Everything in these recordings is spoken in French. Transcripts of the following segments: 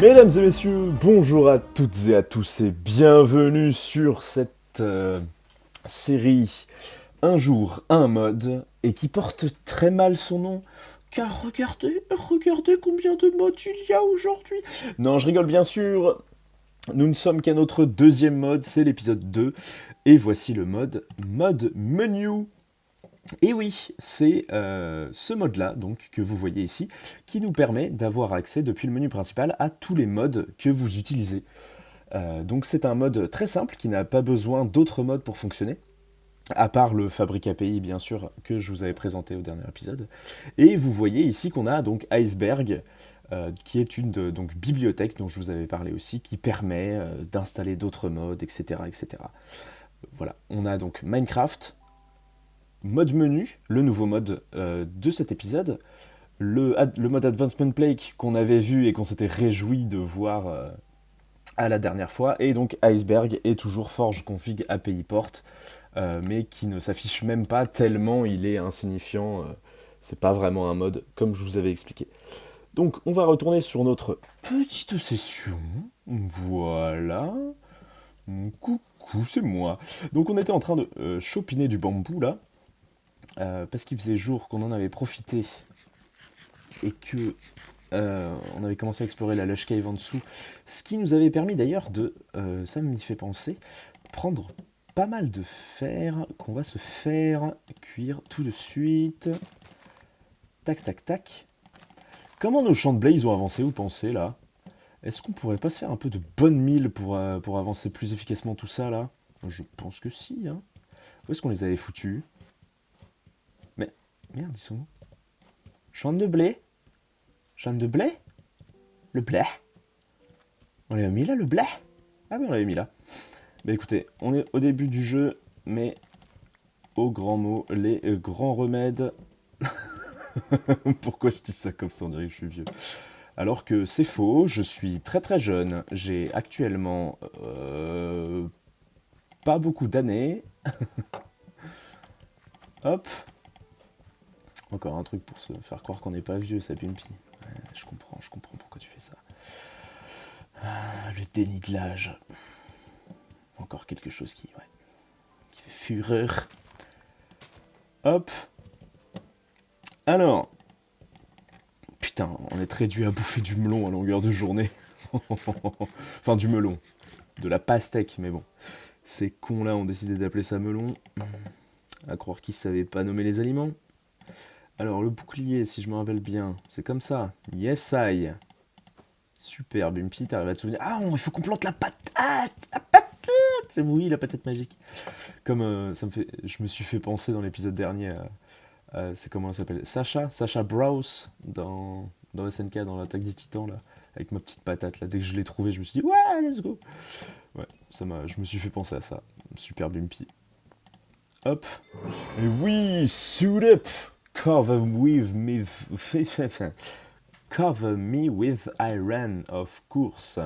Mesdames et messieurs, bonjour à toutes et à tous et bienvenue sur cette série Un jour, un mode et qui porte très mal son nom. Car regardez combien de modes il y a aujourd'hui. Non, je rigole bien sûr. Nous ne sommes qu'à notre deuxième mode, c'est l'épisode 2. Et voici le mode menu. Et oui, c'est ce mode-là, donc, que vous voyez ici, qui nous permet d'avoir accès depuis le menu principal à tous les modes que vous utilisez. Donc c'est un mode très simple qui n'a pas besoin d'autres modes pour fonctionner, à part le Fabric API bien sûr que je vous avais présenté au dernier épisode. Et vous voyez ici qu'on a donc Iceberg, qui est une donc, bibliothèque dont je vous avais parlé aussi, qui permet d'installer d'autres modes, etc., etc. Voilà, on a donc Minecraft, mode menu, le nouveau mode de cet épisode, le mode Advancement Plake qu'on avait vu et qu'on s'était réjoui de voir à la dernière fois, et donc Iceberg est toujours Forge Config API Port, mais qui ne s'affiche même pas tellement il est insignifiant, c'est pas vraiment un mode comme je vous avais expliqué. Donc on va retourner sur notre petite session, voilà, coucou c'est moi. Donc on était en train de chopiner du bambou là, parce qu'il faisait jour qu'on en avait profité et que on avait commencé à explorer la Lush Cave en dessous, ce qui nous avait permis d'ailleurs de, ça m'y fait penser, prendre pas mal de fer qu'on va se faire cuire tout de suite. Tac tac tac. Comment nos champs de blé ils ont avancé, vous pensez là? Est-ce qu'on pourrait pas se faire un peu de bonne mille pour avancer plus efficacement tout ça là? Je pense que si, hein. Où est-ce qu'on les avait foutus? Mais, merde, ils sont où? Champ de blé? Champ de blé? Le blé? On l'avait mis là, le blé? Ah oui, on l'avait mis là. Bah écoutez, on est au début du jeu, mais au grand mot, les grands remèdes. Pourquoi je dis ça comme ça, on dirait que je suis vieux. Alors que c'est faux, je suis très très jeune. J'ai actuellement pas beaucoup d'années. Hop. Encore un truc pour se faire croire qu'on n'est pas vieux, ça Bumpy. Ouais, je comprends pourquoi tu fais ça. Ah, le déni de l'âge. Encore quelque chose qui fait fureur. Hop. Alors. Putain, on est réduit à bouffer du melon à longueur de journée. Enfin, du melon. De la pastèque, mais bon. Ces cons-là ont décidé d'appeler ça melon. À croire qu'ils savaient pas nommer les aliments. Alors, le bouclier, si je me rappelle bien, c'est comme ça. Yes, I. Super, Bumpy, t'arrives à te souvenir. Ah, il faut qu'on plante la patate. La patate. C'est oui, la patate magique. Comme je me suis fait penser dans l'épisode dernier c'est comment elle s'appelle, Sacha Browse dans SNK, dans l'attaque des titans là, avec ma petite patate là. Dès que je l'ai trouvée, je me suis dit ouais, let's go. Ouais, je me suis fait penser à ça. Super Bumpy. Hop. Et oui, suit up. Cover with me. Cover me with iron, of course.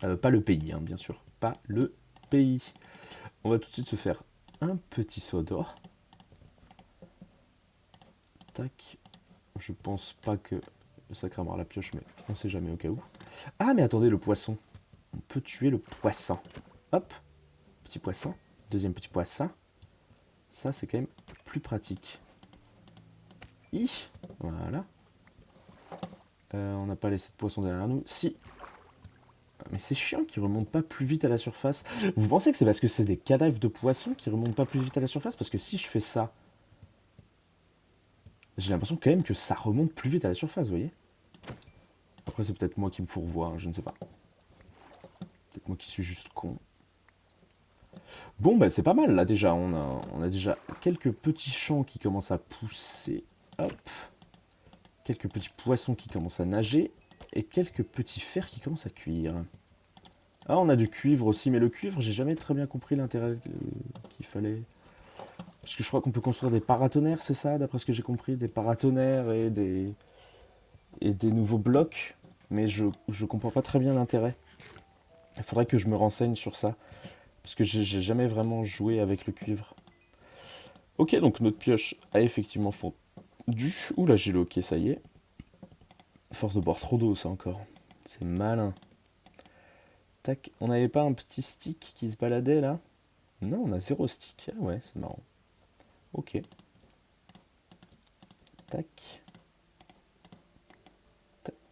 Pas le pays, hein, bien sûr. Pas le pays. On va tout de suite se faire un petit saut d'or. Tac. Je pense pas que ça cramera la pioche, mais on sait jamais au cas où. Ah, mais attendez, le poisson. On peut tuer le poisson. Hop. Petit poisson. Deuxième petit poisson. Ça, c'est quand même plus pratique. Voilà. On n'a pas laissé de poisson derrière nous. Si. Mais c'est chiant qu'ils remontent pas plus vite à la surface. Vous pensez que c'est parce que c'est des cadavres de poissons qui remontent pas plus vite à la surface? Parce que si je fais ça, j'ai l'impression quand même que ça remonte plus vite à la surface, vous voyez? Après, c'est peut-être moi qui me fourvoie, hein, je ne sais pas. Peut-être moi qui suis juste con. Bon, bah c'est pas mal, là, déjà. On a déjà quelques petits champs qui commencent à pousser. Hop. Quelques petits poissons qui commencent à nager. Et quelques petits fers qui commencent à cuire. Ah, on a du cuivre aussi, mais le cuivre, j'ai jamais très bien compris l'intérêt qu'il fallait. Parce que je crois qu'on peut construire des paratonnerres, c'est ça, d'après ce que j'ai compris? Des paratonnerres et des nouveaux blocs. Mais je comprends pas très bien l'intérêt. Il faudrait que je me renseigne sur ça. Parce que j'ai jamais vraiment joué avec le cuivre. Ok, donc notre pioche a effectivement fondu. Ouh là, j'ai le ok, ça y est. Force de boire trop d'eau, ça encore. C'est malin. Tac, on n'avait pas un petit stick qui se baladait là? Non, on a 0 stick. Ah ouais, c'est marrant. Ok. Tac.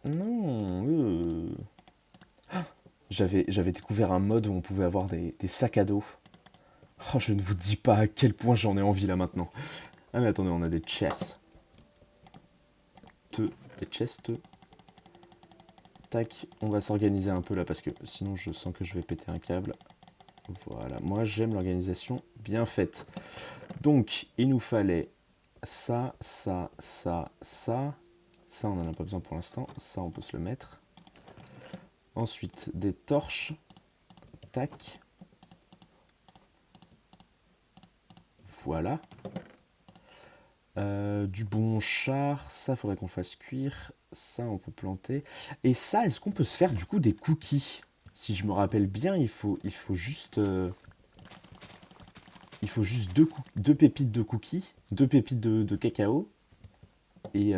Non. J'avais découvert un mode où on pouvait avoir des sacs à dos. Oh, je ne vous dis pas à quel point j'en ai envie là maintenant. Ah mais attendez, on a des chests. Des chests. Tac, on va s'organiser un peu là parce que sinon je sens que je vais péter un câble. Voilà, moi j'aime l'organisation bien faite. Donc, il nous fallait ça, ça, ça, ça. Ça, on n'en a pas besoin pour l'instant. Ça, on peut se le mettre. Ensuite, des torches. Tac. Voilà. Du bon char. Ça, faudrait qu'on fasse cuire. Ça, on peut planter. Et ça, est-ce qu'on peut se faire du coup des cookies? Si je me rappelle bien, il faut juste deux pépites de cookies, deux pépites de cacao. Et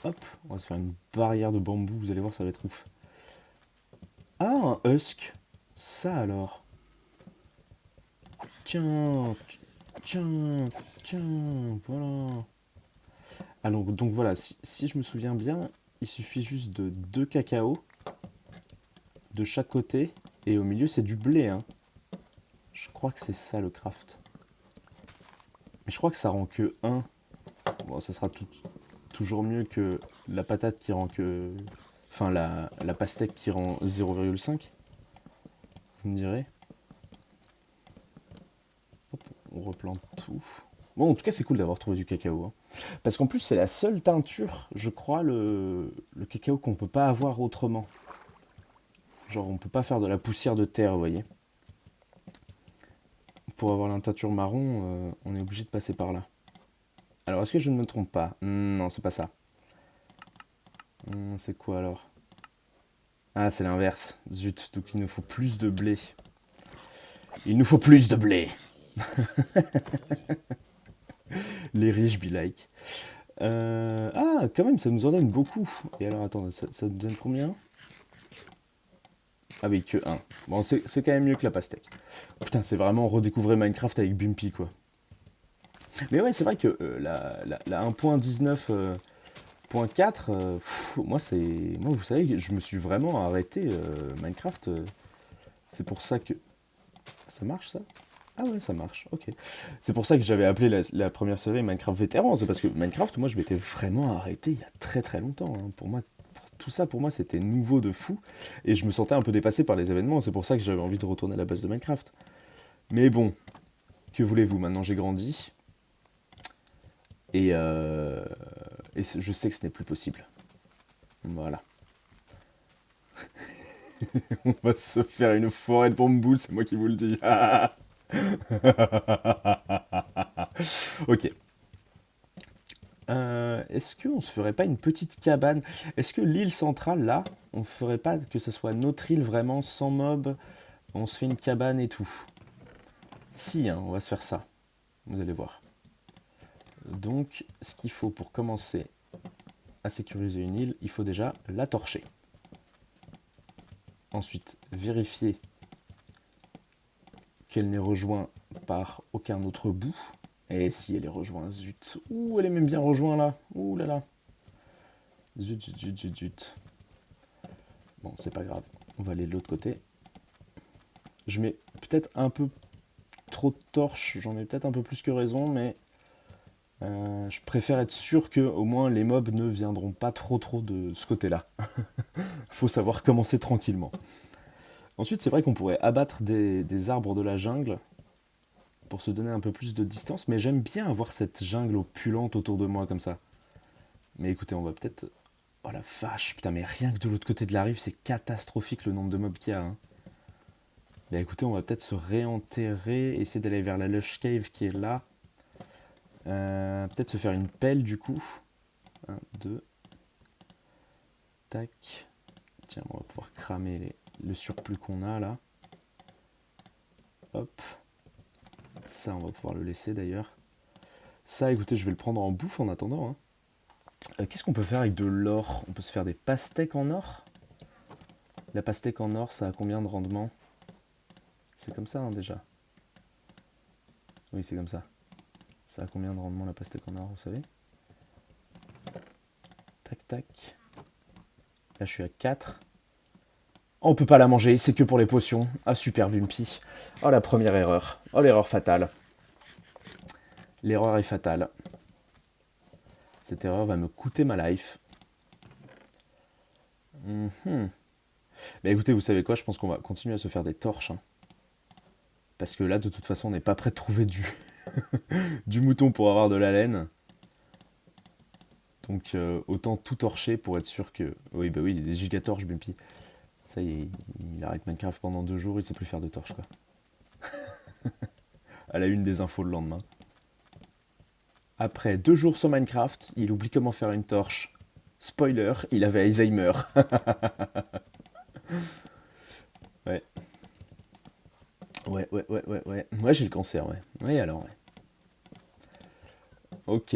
hop, on va se faire une barrière de bambou. Vous allez voir, ça va être ouf. Ah, un husk. Ça alors. Tiens, tiens, tiens, voilà. Alors, donc voilà, si je me souviens bien, il suffit juste de deux cacao de chaque côté. Et au milieu, c'est du blé, hein. Je crois que c'est ça le craft. Mais je crois que ça rend que un. Bon, ça sera toujours mieux que la patate qui rend que... Enfin, la pastèque qui rend 0,5. Vous me direz. Hop, on replante tout. Bon, en tout cas, c'est cool d'avoir trouvé du cacao, hein. Parce qu'en plus, c'est la seule teinture, je crois, le cacao qu'on peut pas avoir autrement. Genre, on peut pas faire de la poussière de terre, vous voyez. Pour avoir la teinture marron, on est obligé de passer par là. Alors, est-ce que je ne me trompe pas? Non, c'est pas ça. C'est quoi alors? Ah, c'est l'inverse. Zut, donc il nous faut plus de blé. Il nous faut plus de blé. Les riches be like. Ah, quand même, ça nous en donne beaucoup. Et alors, attends, ça nous donne combien? Ah oui, que 1. Bon, c'est quand même mieux que la pastèque. Putain, c'est vraiment redécouvrir Minecraft avec Bumpy, quoi. Mais ouais, c'est vrai que la 1.19.4, moi, moi, vous savez, je me suis vraiment arrêté Minecraft. C'est pour ça que... Ça marche, ça? Ah ouais, ça marche, ok. C'est pour ça que j'avais appelé la première série Minecraft Vétéran. C'est parce que Minecraft, moi, je m'étais vraiment arrêté il y a très très longtemps, hein. Pour moi, tout ça, pour moi, c'était nouveau de fou. Et je me sentais un peu dépassé par les événements. C'est pour ça que j'avais envie de retourner à la base de Minecraft. Mais bon, que voulez-vous? Maintenant, j'ai grandi. Et, je sais que ce n'est plus possible. Voilà. On va se faire une forêt de bambou, c'est moi qui vous le dis. Ok. Est-ce qu'on se ferait pas une petite cabane? Est-ce que l'île centrale, là, on ferait pas que ça soit notre île vraiment sans mob? On se fait une cabane et tout. Si, hein, on va se faire ça. Vous allez voir. Donc, ce qu'il faut pour commencer à sécuriser une île, il faut déjà la torcher. Ensuite, vérifier qu'elle n'est rejointe par aucun autre bout. Et si elle est rejointe, zut. Ouh, elle est même bien rejointe là. Ouh là là. Zut, zut, zut, zut, zut. Bon, c'est pas grave. On va aller de l'autre côté. Je mets peut-être un peu trop de torches. J'en ai peut-être un peu plus que raison, mais je préfère être sûr que au moins les mobs ne viendront pas trop de ce côté-là. Faut savoir commencer tranquillement. Ensuite, c'est vrai qu'on pourrait abattre des arbres de la jungle pour se donner un peu plus de distance, mais j'aime bien avoir cette jungle opulente autour de moi comme ça. Mais écoutez, on va peut-être... Oh la vache, putain, mais rien que de l'autre côté de la rive, c'est catastrophique le nombre de mobs qu'il y a, hein. Bah écoutez, on va peut-être se réenterrer, essayer d'aller vers la Lush Cave qui est là. Peut-être se faire une pelle du coup. 1, 2. Tac. Tiens, on va pouvoir cramer le surplus qu'on a là. Hop. Ça, on va pouvoir le laisser d'ailleurs. Ça, écoutez, je vais le prendre en bouffe en attendant, hein. Qu'est-ce qu'on peut faire avec de l'or? On peut se faire des pastèques en or? La pastèque en or, ça a combien de rendement? C'est comme ça, hein, déjà. Oui, c'est comme ça. Ça a combien de rendement, la pastèque en or, vous savez? Tac, tac. Là, je suis à 4. Oh, on peut pas la manger, c'est que pour les potions. Ah, super, Bumpy. Oh, la première erreur. Oh, l'erreur fatale. L'erreur est fatale. Cette erreur va me coûter ma life. Mais écoutez, vous savez quoi? Je pense qu'on va continuer à se faire des torches, hein. Parce que là, de toute façon, on n'est pas prêt de trouver du mouton pour avoir de la laine. Donc, autant tout torcher pour être sûr que... Oui, bah oui, il y a des gigatorches, Bumpy. Ça y est, il arrête Minecraft pendant 2 jours, il sait plus faire de torches, quoi. À la une des infos le lendemain. Après 2 jours sur Minecraft, il oublie comment faire une torche. Spoiler, il avait Alzheimer. Ouais. Ouais. Ouais, j'ai le cancer, ouais. Ouais, alors, ouais. Ok,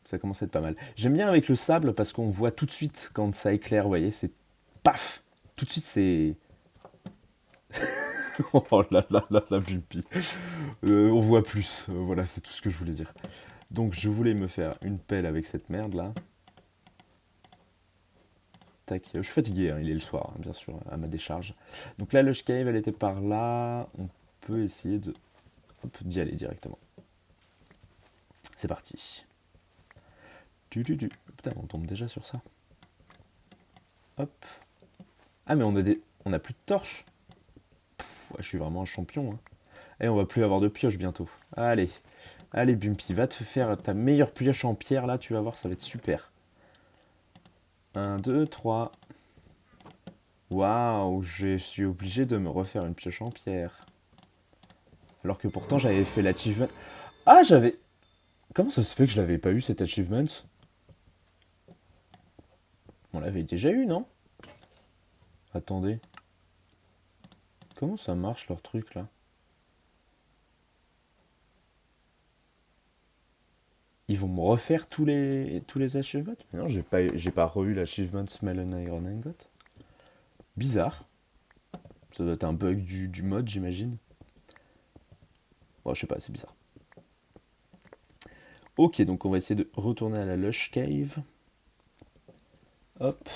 ça commence à être pas mal. J'aime bien avec le sable parce qu'on voit tout de suite quand ça éclaire, vous voyez, c'est paf. Tout de suite, c'est... Oh là, Bumpy. On voit plus. Voilà, c'est tout ce que je voulais dire. Donc, je voulais me faire une pelle avec cette merde là. Tac. Je suis fatigué, hein, il est le soir, hein, bien sûr, à ma décharge. Donc là, le cave, elle était par là. On peut essayer de... d'y aller directement. C'est parti. Putain, on tombe déjà sur ça. Hop. Ah, mais on a plus de torches. Ouais, je suis vraiment un champion, hein. Et on va plus avoir de pioche bientôt. Allez, allez Bumpy, va te faire ta meilleure pioche en pierre là, tu vas voir, ça va être super. 1, 2, 3. Waouh, je suis obligé de me refaire une pioche en pierre. Alors que pourtant j'avais fait l'achievement. Ah, j'avais... Comment ça se fait que je l'avais pas eu cet achievement? On l'avait déjà eu, non? Attendez. Comment ça marche leur truc là? Ils vont me refaire tous les achievements? Mais non, j'ai pas revu l'achievement Smell an Iron Ingot. Bizarre. Ça doit être un bug du mode, j'imagine. Bon, je sais pas, c'est bizarre. Ok, donc on va essayer de retourner à la Lush Cave. Hop.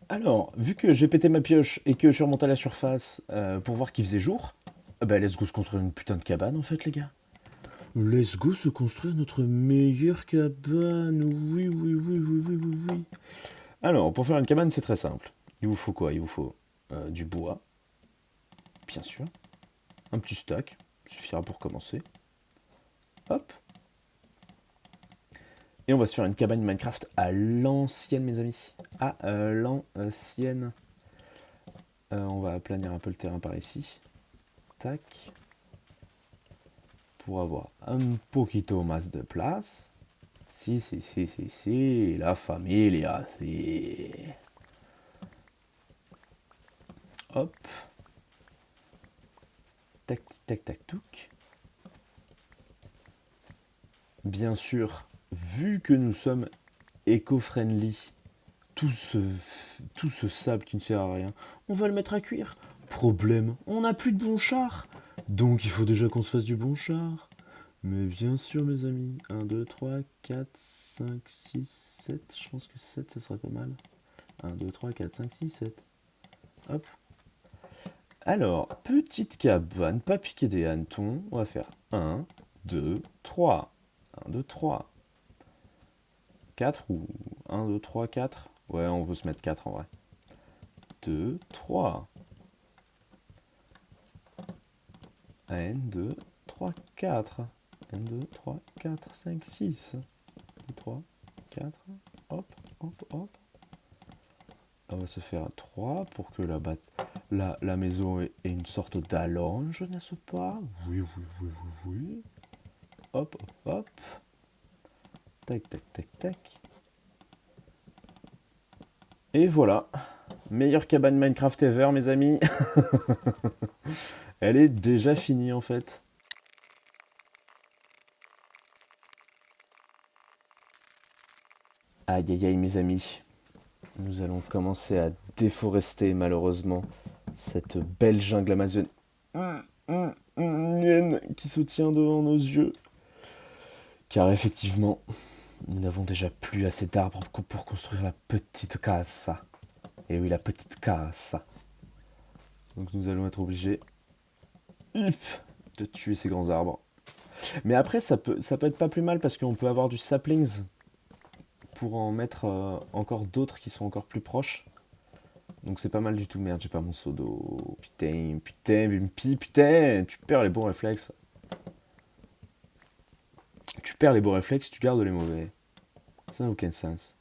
Alors, vu que j'ai pété ma pioche et que je suis remonté à la surface pour voir qu'il faisait jour, bah let's go se construire une putain de cabane en fait les gars. Let's go se construire notre meilleure cabane. Oui. Alors, pour faire une cabane, c'est très simple. Il vous faut quoi? Il vous faut du bois, bien sûr. Un petit stack, suffira pour commencer. Hop. Et on va se faire une cabane Minecraft à l'ancienne, mes amis. À l'ancienne. On va aplanir un peu le terrain par ici. Tac. Pour avoir un poquito más de place. Si, la familia, si. Hop. Tac, tac, touc. Bien sûr, vu que nous sommes éco-friendly, tout ce sable qui ne sert à rien, on va le mettre à cuire. Problème, on n'a plus de bon char. Donc il faut déjà qu'on se fasse du bon char. Mais bien sûr mes amis, 1, 2, 3, 4, 5, 6, 7, je pense que 7 ça serait pas mal. 1, 2, 3, 4, 5, 6, 7. Hop. Alors, petite cabane, pas piquer des hannetons, on va faire 1, 2, 3. 1, 2, 3. 4 ou 1, 2, 3, 4. Ouais, on peut se mettre 4 en vrai. 2, 3. 1, 2, 3, 4. 1, 2, 3, 4, 5, 6. 2, 3, 4. Hop. On va se faire 3 pour que la maison ait une sorte d'allonge, n'est-ce pas? Oui. Hop. Tac. Et voilà. Meilleure cabane Minecraft ever, mes amis. Elle est déjà finie, en fait. Aïe aïe aïe, mes amis. Nous allons commencer à déforester, malheureusement, cette belle jungle amazonienne qui se tient devant nos yeux. Car effectivement, nous n'avons déjà plus assez d'arbres pour construire la petite casa. Et oui, la petite casa. Donc nous allons être obligés de tuer ces grands arbres. Mais après, ça peut être pas plus mal parce qu'on peut avoir du saplings pour en mettre encore d'autres qui sont encore plus proches. Donc c'est pas mal du tout. Merde, j'ai pas mon seau d'eau. Putain, Bumpy, putain, tu perds les bons réflexes. Tu perds les bons réflexes, tu gardes les mauvais. Ça n'a aucun sens.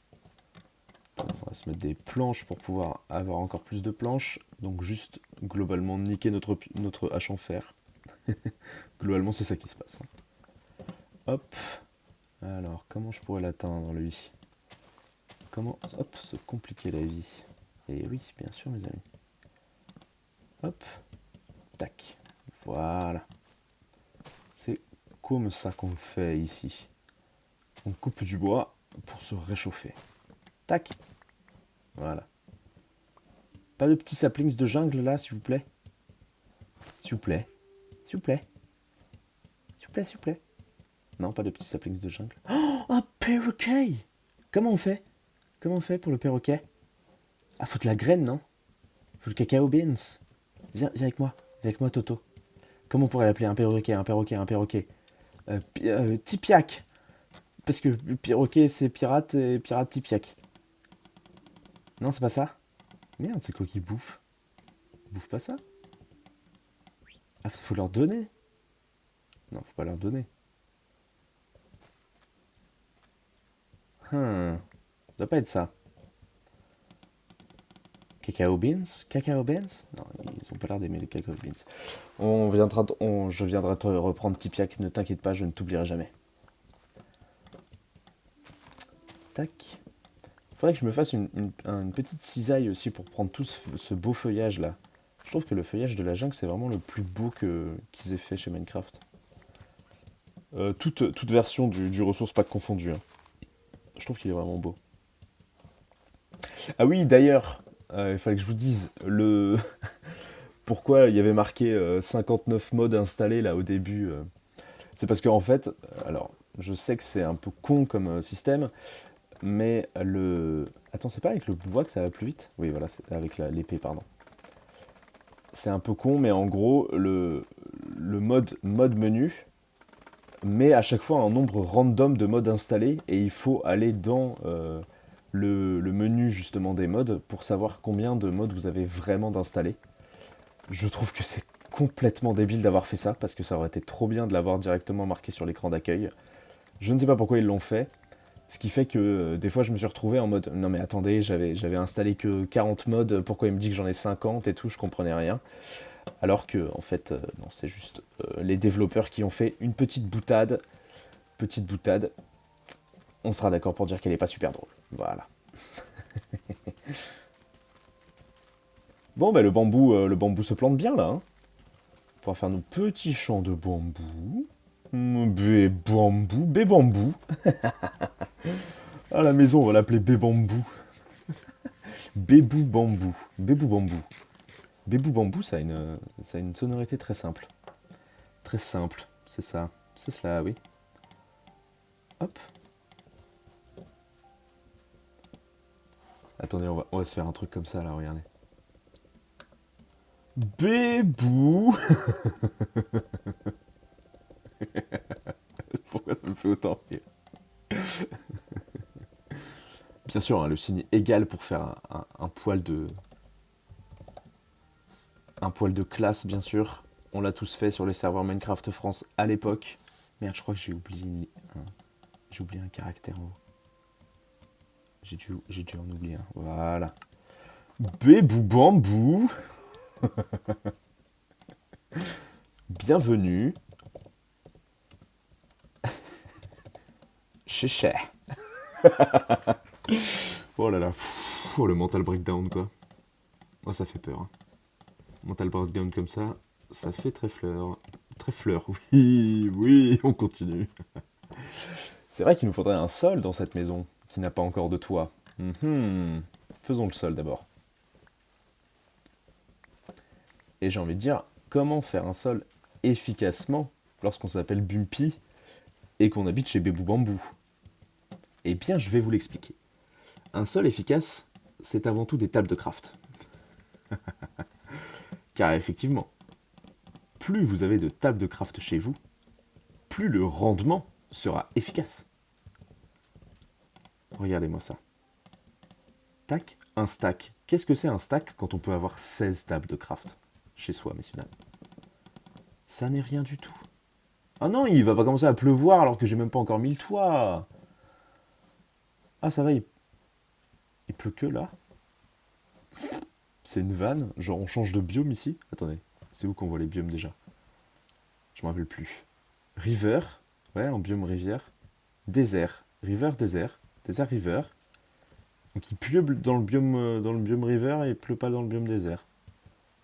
On va se mettre des planches pour pouvoir avoir encore plus de planches. Donc juste, globalement, niquer notre hache en fer. Globalement, c'est ça qui se passe. Hop. Alors, comment je pourrais l'atteindre, lui? Comment, hop, se compliquer la vie? Et oui, bien sûr, mes amis. Hop. Tac. Voilà. C'est comme ça qu'on fait ici. On coupe du bois pour se réchauffer. Tac. Voilà. Pas de petits saplings de jungle, là, s'il vous plaît? S'il vous plaît. S'il vous plaît. S'il vous plaît, s'il vous plaît. Non, pas de petits saplings de jungle. Oh, un perroquet! Comment on fait? Comment on fait pour le perroquet? Ah, faut de la graine, non? Faut le cacao beans. Viens avec moi. Viens avec moi, Toto. Comment on pourrait l'appeler? Un perroquet, un perroquet, un perroquet. Tipiak. Parce que perroquet, c'est pirate, et pirate Tipiak. Non, c'est pas ça? Merde, c'est quoi qui bouffe? Ils bouffent pas ça? Ah, faut leur donner. Non, faut pas leur donner. Ça doit pas être ça. Cacao beans? Cacao beans? Non, ils ont pas l'air d'aimer les cacao beans. Je viendrai te reprendre Tipiak, ne t'inquiète pas, je ne t'oublierai jamais. Tac. Faudrait que je me fasse une petite cisaille aussi pour prendre tout ce beau feuillage là. Je trouve que le feuillage de la jungle c'est vraiment le plus beau qu'ils aient fait chez Minecraft. Toute version du ressource pack confondu. Hein. Je trouve qu'il est vraiment beau. Ah oui, d'ailleurs, il fallait que je vous dise pourquoi il y avait marqué 59 mods installés là au début. C'est parce qu'en fait, alors je sais que c'est un peu con comme système, mais le... Attends, c'est pas avec le bois que ça va plus vite? Oui, voilà, c'est avec l'épée, pardon. C'est un peu con, mais en gros, le mode menu met à chaque fois un nombre random de modes installés, et il faut aller dans le menu justement des modes pour savoir combien de modes vous avez vraiment d'installés. Je trouve que c'est complètement débile d'avoir fait ça, parce que ça aurait été trop bien de l'avoir directement marqué sur l'écran d'accueil. Je ne sais pas pourquoi ils l'ont fait. Ce qui fait que des fois je me suis retrouvé en mode non mais attendez, j'avais installé que 40 modes, pourquoi il me dit que j'en ai 50 et tout, je comprenais rien. Alors que en fait non, c'est juste les développeurs qui ont fait une petite boutade. Petite boutade. On sera d'accord pour dire qu'elle est pas super drôle. Voilà. Bon bah le bambou se plante bien là. Hein. On pourra faire nos petits champs de bambou. Bébambou. À la maison, on va l'appeler Bébambou. Bébou bambou. Bébou bambou. Bébou bambou, ça a une sonorité très simple. Très simple, c'est ça. C'est cela, oui. Hop. Attendez, on va se faire un truc comme ça, là, regardez. Bébou. Pourquoi ça me fait autant rire? Bien sûr, hein, le signe égal pour faire un poil de... Un poil de classe, bien sûr. On l'a tous fait sur les serveurs Minecraft France à l'époque. Merde, je crois que j'ai oublié un caractère en haut. J'ai dû en oublier un. Voilà. Bébou bambou. Bienvenue. Chéché. Oh là là. Oh, le mental breakdown, quoi. Moi, ça fait peur. Hein. Mental breakdown comme ça fait très fleur. Très fleur, oui, oui, on continue. C'est vrai qu'il nous faudrait un sol dans cette maison, qui n'a pas encore de toit. Faisons le sol d'abord. Et j'ai envie de dire, comment faire un sol efficacement lorsqu'on s'appelle Bumpy et qu'on habite chez Bébou Bambou? Eh bien, je vais vous l'expliquer. Un sol efficace, c'est avant tout des tables de craft. Car effectivement, plus vous avez de tables de craft chez vous, plus le rendement sera efficace. Regardez-moi ça. Tac, un stack. Qu'est-ce que c'est un stack quand on peut avoir 16 tables de craft chez soi, messieurs dames? Ça n'est rien du tout. Ah non, il va pas commencer à pleuvoir alors que j'ai même pas encore mis le toit. Ah ça va, il pleut que là. C'est une vanne. Genre on change de biome ici. Attendez, c'est où qu'on voit les biomes déjà? Je me rappelle plus. River, ouais, en biome rivière. Désert, river, désert. Désert, river. Donc il pleut dans le biome river et il pleut pas dans le biome désert.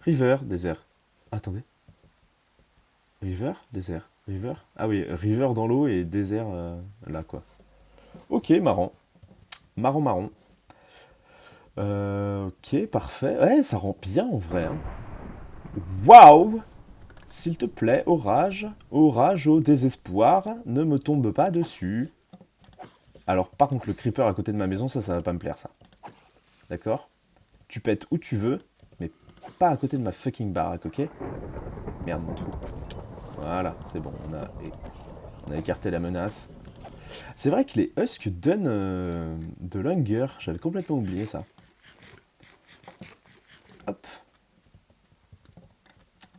River, désert. Attendez. River, désert. River. Ah oui, river dans l'eau et désert là quoi. Ok, marrant. Marron. Ok, parfait. Ouais, ça rend bien en vrai. Hein. Waouh! S'il te plaît, orage, au désespoir, ne me tombe pas dessus. Alors, par contre, le creeper à côté de ma maison, ça va pas me plaire, ça. D'accord? Tu pètes où tu veux, mais pas à côté de ma fucking baraque, ok? Merde, mon trou. Voilà, c'est bon, on a écarté la menace. C'est vrai que les husks donnent de l'hunger, j'avais complètement oublié ça. Hop.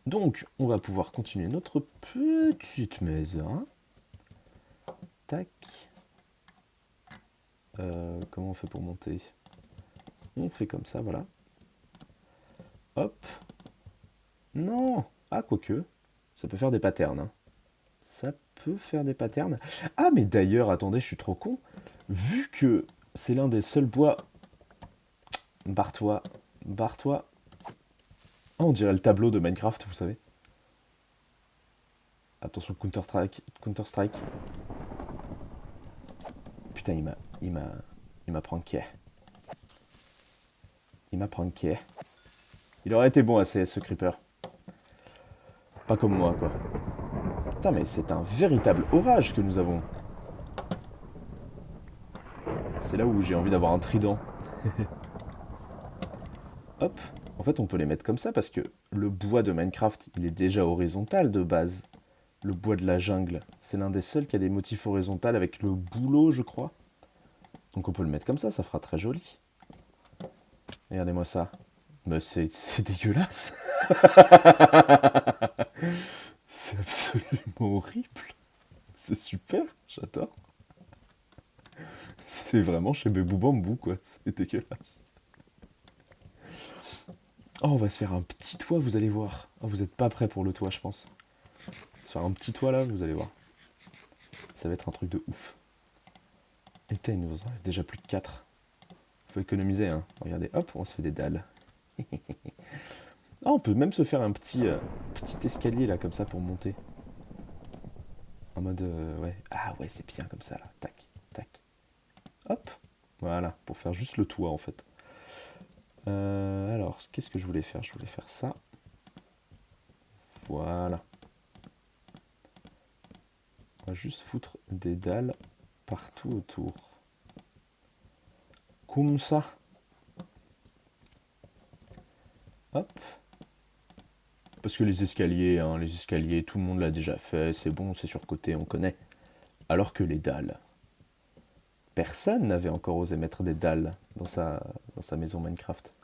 Donc, on va pouvoir continuer notre petite maison. Tac. Comment on fait pour monter? On fait comme ça, voilà. Hop. Non! Ah, quoique. Ça peut faire des patterns. Hein. Ça peut faire des patterns. Ah, mais d'ailleurs, attendez, je suis trop con. Vu que c'est l'un des seuls bois... Barre-toi. Barre-toi. Ah, on dirait le tableau de Minecraft, vous savez. Attention, Counter-Strike. Counter-Strike. Putain, il m'a pranké. Il m'a pranké. Il aurait été bon à CS, ce creeper. Pas comme moi, quoi. Putain, mais c'est un véritable orage que nous avons. C'est là où j'ai envie d'avoir un trident. Hop. En fait, on peut les mettre comme ça parce que le bois de Minecraft, il est déjà horizontal de base. Le bois de la jungle, c'est l'un des seuls qui a des motifs horizontaux avec le bouleau, je crois. Donc on peut le mettre comme ça fera très joli. Regardez-moi ça. Mais c'est dégueulasse. C'est absolument horrible. C'est super, j'adore. C'est vraiment chez Bébou Bambou, quoi. C'est dégueulasse. Oh, on va se faire un petit toit, vous allez voir. Oh, vous n'êtes pas prêts pour le toit, je pense. On va se faire un petit toit, là, vous allez voir. Ça va être un truc de ouf. Et putain, il nous en reste déjà plus de 4. Faut économiser, hein. Regardez, hop, on se fait des dalles. Ah, on peut même se faire un petit escalier, là, comme ça, pour monter. En mode, ouais. Ah, ouais, c'est bien comme ça, là. Tac, tac. Hop. Voilà, pour faire juste le toit, en fait. Alors, qu'est-ce que je voulais faire? Je voulais faire ça. Voilà. On va juste foutre des dalles partout autour. Comme ça. Hop. Parce que les escaliers, tout le monde l'a déjà fait, c'est bon, c'est surcoté, on connaît. Alors que les dalles, personne n'avait encore osé mettre des dalles dans sa maison Minecraft.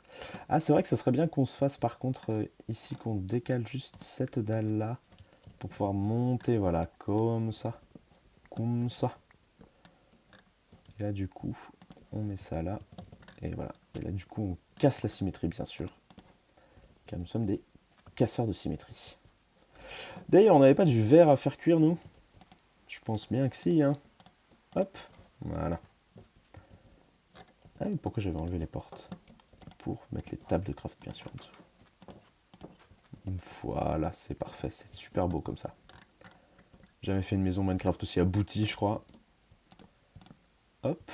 Ah, c'est vrai que ça serait bien qu'on se fasse par contre ici, qu'on décale juste cette dalle-là pour pouvoir monter, voilà, comme ça. Comme ça. Et là, du coup, on met ça là. Et voilà. Et là, du coup, on casse la symétrie, bien sûr. Car nous sommes des casseurs de symétrie. D'ailleurs, on n'avait pas du verre à faire cuire, nous? Je pense bien que si, hein. Hop. Voilà. Ah oui, pourquoi j'avais enlevé les portes? Pour mettre les tables de craft, bien sûr, en dessous. Voilà, c'est parfait, c'est super beau comme ça. Jamais fait une maison Minecraft aussi aboutie, je crois. Hop.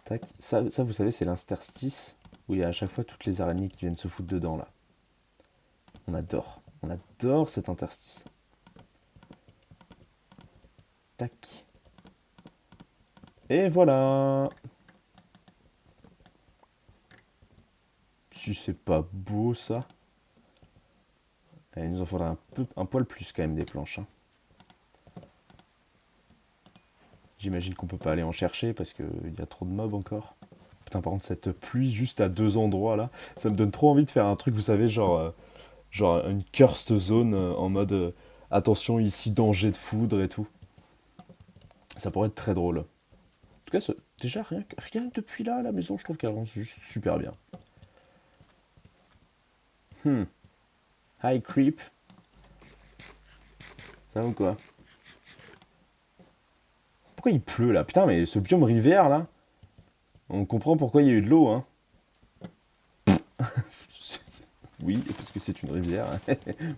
Tac. Ça vous savez, c'est l'interstice où il y a à chaque fois toutes les araignées qui viennent se foutre dedans, là. On adore. On adore cet interstice. Tac. Et voilà. Si c'est pas beau, ça. Il nous en faudra un poil plus quand même des planches. Hein. J'imagine qu'on peut pas aller en chercher parce qu'il y a trop de mobs encore. Putain, par contre, cette pluie juste à 2 endroits là, ça me donne trop envie de faire un truc, vous savez, genre une cursed zone en mode attention ici, danger de foudre et tout. Ça pourrait être très drôle. En tout cas, déjà, rien que depuis là, la maison, je trouve qu'elle rend juste super bien. Hi, creep. Ça va ou quoi? Pourquoi il pleut là? Putain, mais ce biome rivière là, on comprend pourquoi il y a eu de l'eau, hein. Oui, parce que c'est une rivière.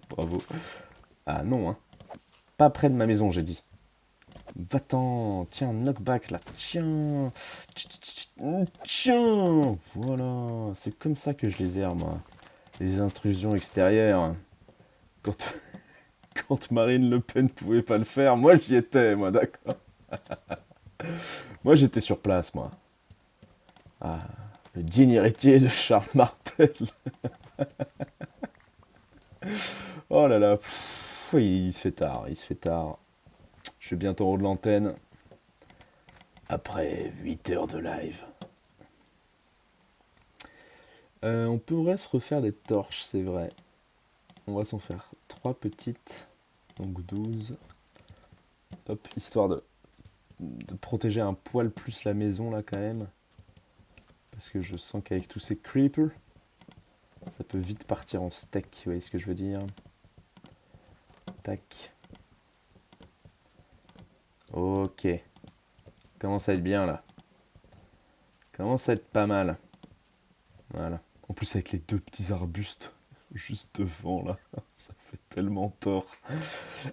Bravo. Ah non, hein. Pas près de ma maison, j'ai dit. Va-t'en. Tiens, knockback là. Tiens. Tiens. Voilà. C'est comme ça que je les aime, moi. Les intrusions extérieures. Quand, quand Marine Le Pen pouvait pas le faire, moi j'y étais, moi, d'accord. Moi j'étais sur place, moi. Ah, le digne héritier de Charles Martel. Oh là là. Pff, il se fait tard, il se fait tard. Je suis bientôt en haut de l'antenne. Après 8 heures de live. On pourrait se refaire des torches, c'est vrai. On va s'en faire 3 petites. Donc 12. Hop, histoire de protéger un poil plus la maison là quand même. Parce que je sens qu'avec tous ces creepers, ça peut vite partir en steak, vous voyez ce que je veux dire? Tac. Ok. Commence à être bien là. Commence à être pas mal. Voilà. En plus avec les 2 petits arbustes juste devant là, ça fait tellement tort.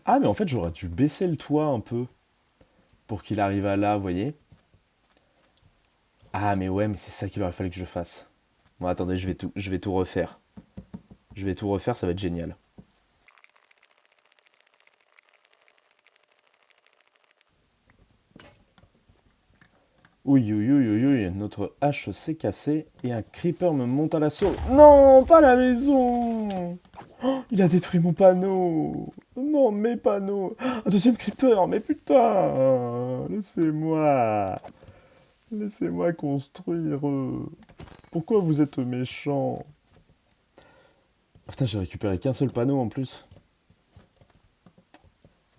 Ah mais en fait j'aurais dû baisser le toit un peu pour qu'il arrive à là, vous voyez. Ah mais ouais, mais c'est ça qu'il aurait fallu que je fasse. Bon attendez, je vais tout refaire. Je vais tout refaire, ça va être génial. Oui, notre hache s'est cassée et un creeper me monte à l'assaut. Non, pas la maison. Oh, il a détruit mon panneau. Non, mes panneaux. Un deuxième creeper, mais putain. Laissez-moi. Laissez-moi construire. Pourquoi vous êtes méchants? Putain, j'ai récupéré qu'un seul panneau en plus.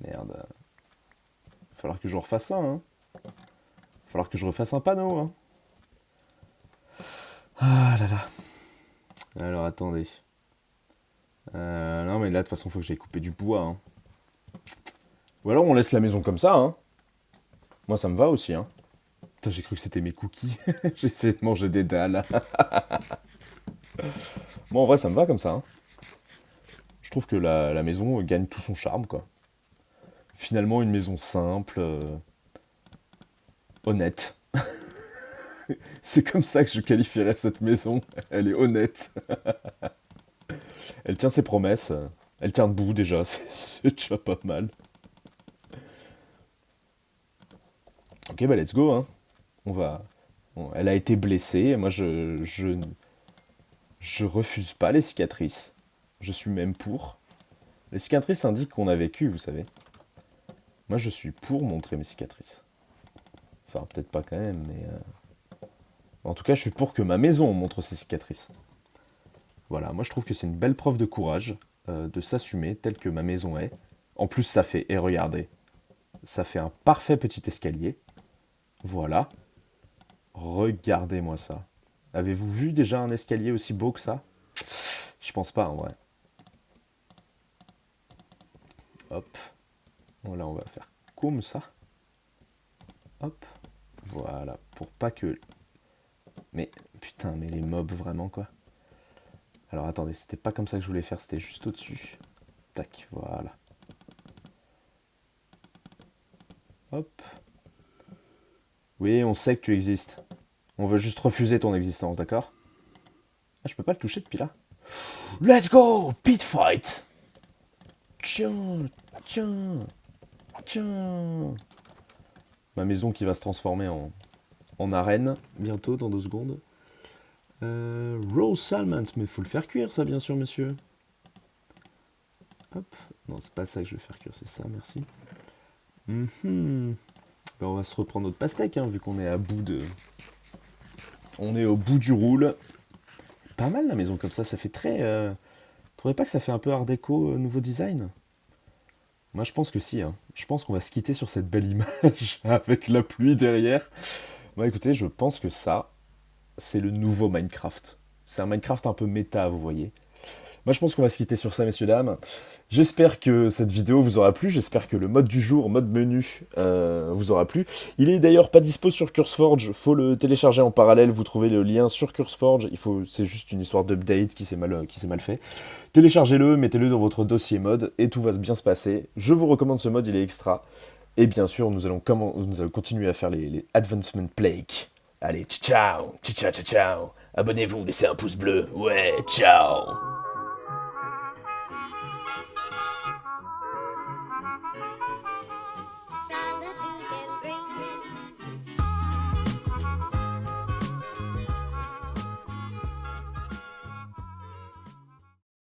Merde. Va falloir que je refasse un, hein. Va falloir que je refasse un panneau, hein. Ah là là. Alors attendez. Non mais là de toute façon faut que j'aille couper du bois, hein. Ou alors on laisse la maison comme ça, hein. Moi ça me va aussi, hein. Putain, j'ai cru que c'était mes cookies. J'ai essayé de manger des dalles. Bon en vrai ça me va comme ça, hein. Je trouve que la maison gagne tout son charme, quoi. Finalement une maison simple, honnête. C'est comme ça que je qualifierais cette maison. Elle est honnête. Elle tient ses promesses. Elle tient debout déjà, c'est déjà pas mal. Ok, bah let's go, hein. On va... Bon, elle a été blessée, moi je refuse pas les cicatrices. Je suis même pour. Les cicatrices indiquent qu'on a vécu, vous savez. Moi je suis pour montrer mes cicatrices. Enfin, peut-être pas quand même, mais... En tout cas, je suis pour que ma maison montre ses cicatrices. Voilà, moi je trouve que c'est une belle preuve de courage de s'assumer tel que ma maison est. En plus, ça fait, et regardez, ça fait un parfait petit escalier. Voilà. Regardez-moi ça. Avez-vous vu déjà un escalier aussi beau que ça? Je pense pas en vrai. Hop. Bon, là, on va faire comme ça. Hop. Voilà, pour pas que... Mais, putain, mais les mobs, vraiment, quoi. Alors, attendez, c'était pas comme ça que je voulais faire, c'était juste au-dessus. Tac, voilà. Hop. Oui, on sait que tu existes. On veut juste refuser ton existence, d'accord? Ah, je peux pas le toucher depuis là. Let's go! Pit fight! Tiens, tiens, tiens. Ma maison qui va se transformer en arène bientôt, dans 2 secondes. Raw salmon, mais faut le faire cuire ça, bien sûr, monsieur. Hop. Non, c'est pas ça que je vais faire cuire, c'est ça, merci. Ben, on va se reprendre notre pastèque, hein, vu qu'on est à bout de... On est au bout du roule. Pas mal la maison comme ça fait très... Vous trouvez pas que ça fait un peu art déco, nouveau design? Moi je pense que si, hein. Je pense qu'on va se quitter sur cette belle image avec la pluie derrière. Bon écoutez, je pense que ça, c'est le nouveau Minecraft. C'est un Minecraft un peu méta, vous voyez. Moi je pense qu'on va se quitter sur ça, messieurs, dames. J'espère que cette vidéo vous aura plu, j'espère que le mode du jour, mode menu, vous aura plu. Il est d'ailleurs pas dispo sur CurseForge, faut le télécharger en parallèle, vous trouvez le lien sur CurseForge, c'est juste une histoire d'update qui s'est mal fait. Téléchargez-le, mettez-le dans votre dossier mode, et tout va bien se passer. Je vous recommande ce mode, il est extra. Et bien sûr, nous allons continuer à faire les Advancement Plague. Allez, ciao, ciao, ciao, ciao. Abonnez-vous, laissez un pouce bleu, ouais, ciao.